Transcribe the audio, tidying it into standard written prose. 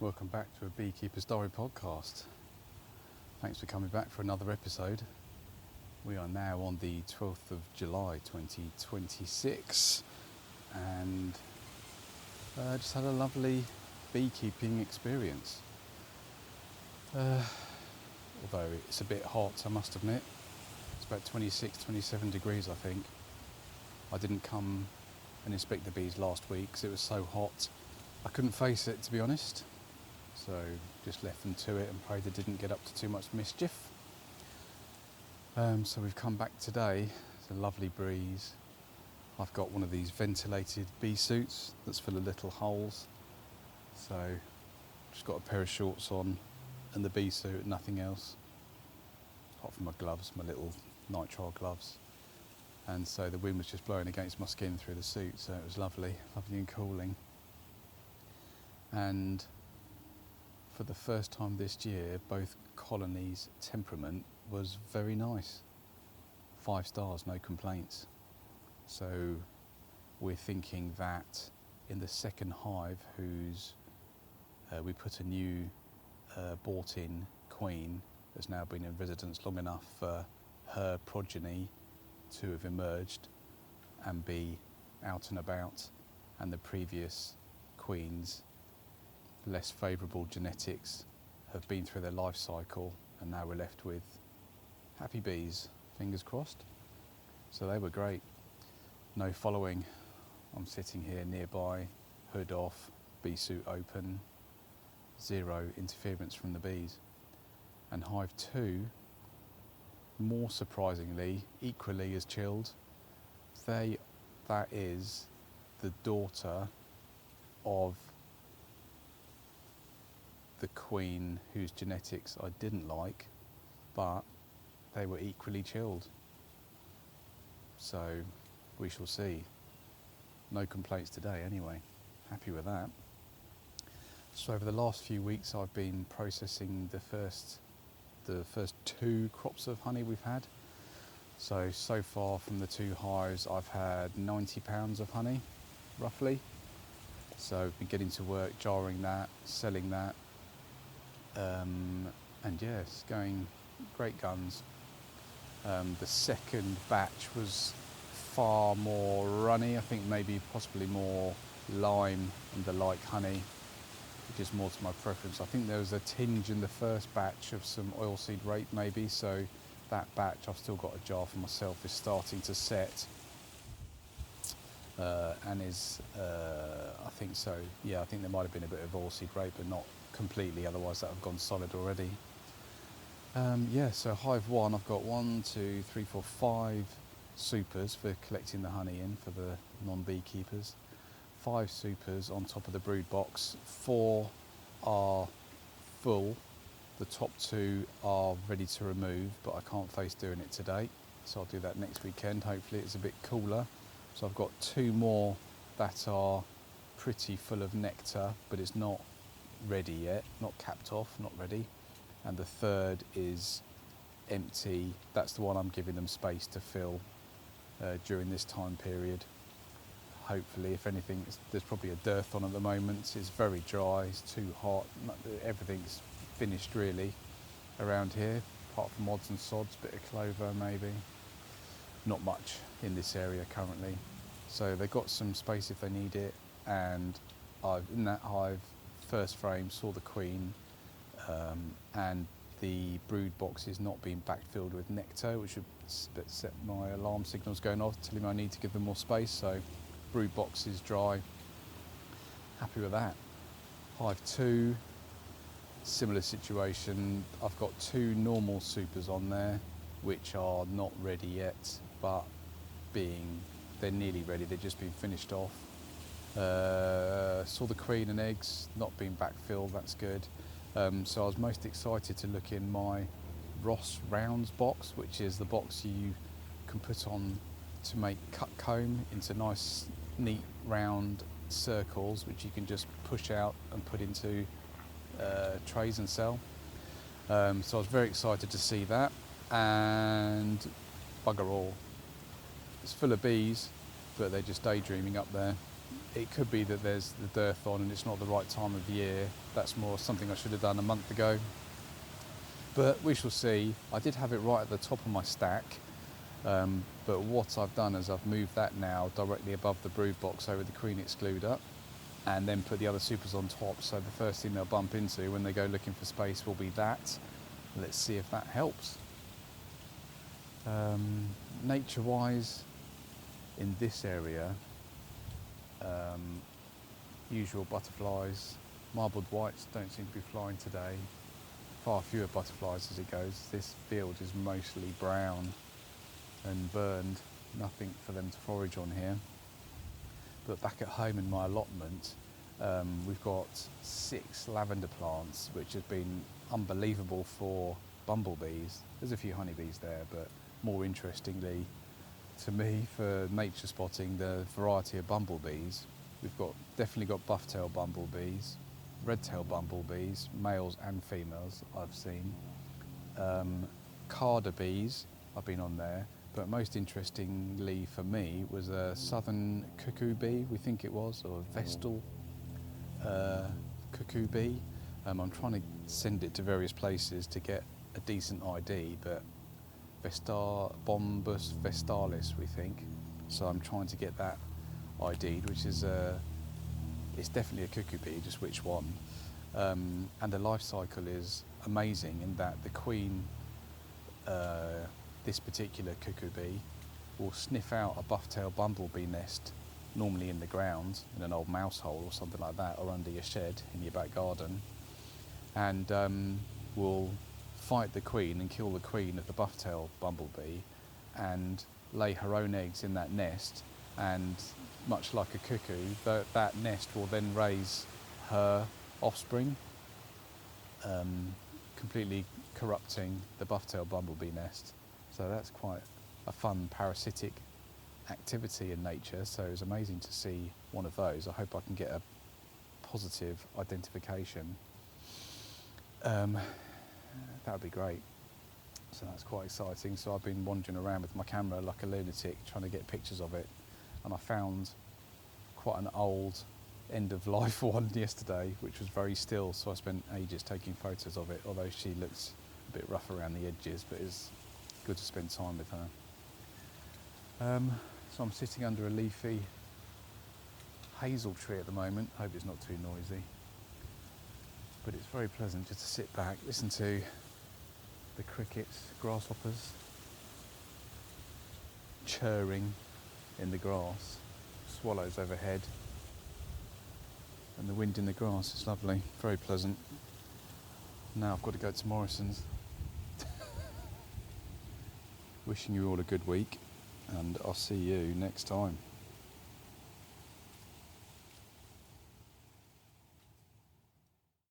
Welcome back to a Beekeeper's Diary podcast. Thanks for coming back for another episode. We are now on the 12th of July 2026 and just had a lovely beekeeping experience. Although it's a bit hot, I must admit. It's about 26, 27 degrees, I think. I didn't come and inspect the bees last week because it was so hot. I couldn't face it, to be honest. So just left them to it and prayed they didn't get up to too much mischief. So we've come back today. It's a lovely breeze. I've got one of these ventilated bee suits that's full of little holes. So just got a pair of shorts on and the bee suit, nothing else. Apart from my gloves, my little nitrile gloves. And so the wind was just blowing against my skin through the suit, so it was lovely and cooling. And for the first time this year, both colonies' temperament was very nice. 5 stars, no complaints. So we're thinking that in the second hive, we put a new bought-in queen that's now been in residence long enough for her progeny to have emerged and be out and about, and the previous queens, less favourable genetics, have been through their life cycle, and now we're left with happy bees, fingers crossed. So they were great. No following. I'm sitting here nearby, hood off, bee suit open, zero interference from the bees. And hive 2, more surprisingly, equally as chilled. That is the daughter of the queen whose genetics I didn't like, but they were equally chilled. So we shall see. No complaints today anyway. Happy with that. So over the last few weeks I've been processing the first 2 crops of honey we've had. So far from the 2 hives I've had 90 pounds of honey, roughly. So I've been getting to work, jarring that, selling that. And yeah, it's going great guns. The second batch was far more runny. I think maybe possibly more lime and the like honey, which is more to my preference. I think there was a tinge in the first batch of some oilseed rape maybe, so that batch, I've still got a jar for myself, is starting to set. And is, I think so, yeah, I think there might have been a bit of oilseed rape, but not completely, otherwise that have gone solid already. So hive 1, I've got 5 supers for collecting the honey in for the non-beekeepers. 5 supers on top of the brood box. 4 are full. The top 2 are ready to remove, but I can't face doing it today, so I'll do that next weekend. Hopefully it's a bit cooler. So I've got 2 more that are pretty full of nectar, but it's not ready yet, not capped off, not ready. And the third is empty. That's the one I'm giving them space to fill during this time period. Hopefully, if anything, there's probably a dearth on at the moment. It's very dry, it's too hot, everything's finished really around here, apart from odds and sods, bit of clover maybe. Not much in this area currently. So they've got some space if they need it, and in that hive, first frame, saw the queen, and the brood box is not being backfilled with nectar, which should set my alarm signals going off, telling me I need to give them more space. So brood box is dry. Happy with that. Hive 2, similar situation. I've got 2 normal supers on there, which are not ready yet, but they're nearly ready. They've just been finished off. Saw the queen and eggs not being backfilled. That's good. So I was most excited to look in my Ross Rounds box, which is the box you can put on to make cut comb into nice, neat, round circles, which you can just push out and put into trays and sell. So I was very excited to see that, and bugger all. It's full of bees, but they're just daydreaming up there. it could be that there's the dearth on and it's not the right time of year. That's more something I should have done a month ago. But we shall see. I did have it right at the top of my stack, but what I've done is I've moved that now directly above the brood box over the queen excluder, and then put the other supers on top, so the first thing they'll bump into when they go looking for space will be that. Let's see if that helps. Nature-wise, in this area, usual butterflies, marbled whites don't seem to be flying today. Far fewer butterflies as it goes. This field is mostly brown and burned, nothing for them to forage on here. But back at home in my allotment, we've got 6 lavender plants, which have been unbelievable for bumblebees. There's a few honeybees there, but more interestingly to me for nature spotting, the variety of bumblebees. We've definitely got buff-tail bumblebees, red-tailed bumblebees, males and females I've seen. Carder bees, I've been on there, but most interestingly for me was a southern cuckoo bee, we think it was, or a vestal cuckoo bee. I'm trying to send it to various places to get a decent ID, but Bombus vestalis, we think. So I'm trying to get that ID'd, which is it's definitely a cuckoo bee, just which one. And the life cycle is amazing in that the queen, this particular cuckoo bee, will sniff out a buff-tailed bumblebee nest, normally in the ground, in an old mouse hole or something like that, or under your shed in your back garden, and will fight the queen and kill the queen of the buff-tailed bumblebee and lay her own eggs in that nest, and much like a cuckoo, that nest will then raise her offspring, completely corrupting the buff-tailed bumblebee nest. So that's quite a fun parasitic activity in nature, so it's amazing to see one of those. I hope I can get a positive identification. That would be great. So that's quite exciting. So I've been wandering around with my camera like a lunatic trying to get pictures of it, and I found quite an old end-of-life one yesterday, which was very still, so I spent ages taking photos of it, although she looks a bit rough around the edges, but it's good to spend time with her. So I'm sitting under a leafy hazel tree at the moment. Hope it's not too noisy, but it's very pleasant just to sit back, listen to the crickets, grasshoppers churring in the grass, swallows overhead, and the wind in the grass. It's lovely, very pleasant. Now I've got to go to Morrison's. Wishing you all a good week, and I'll see you next time.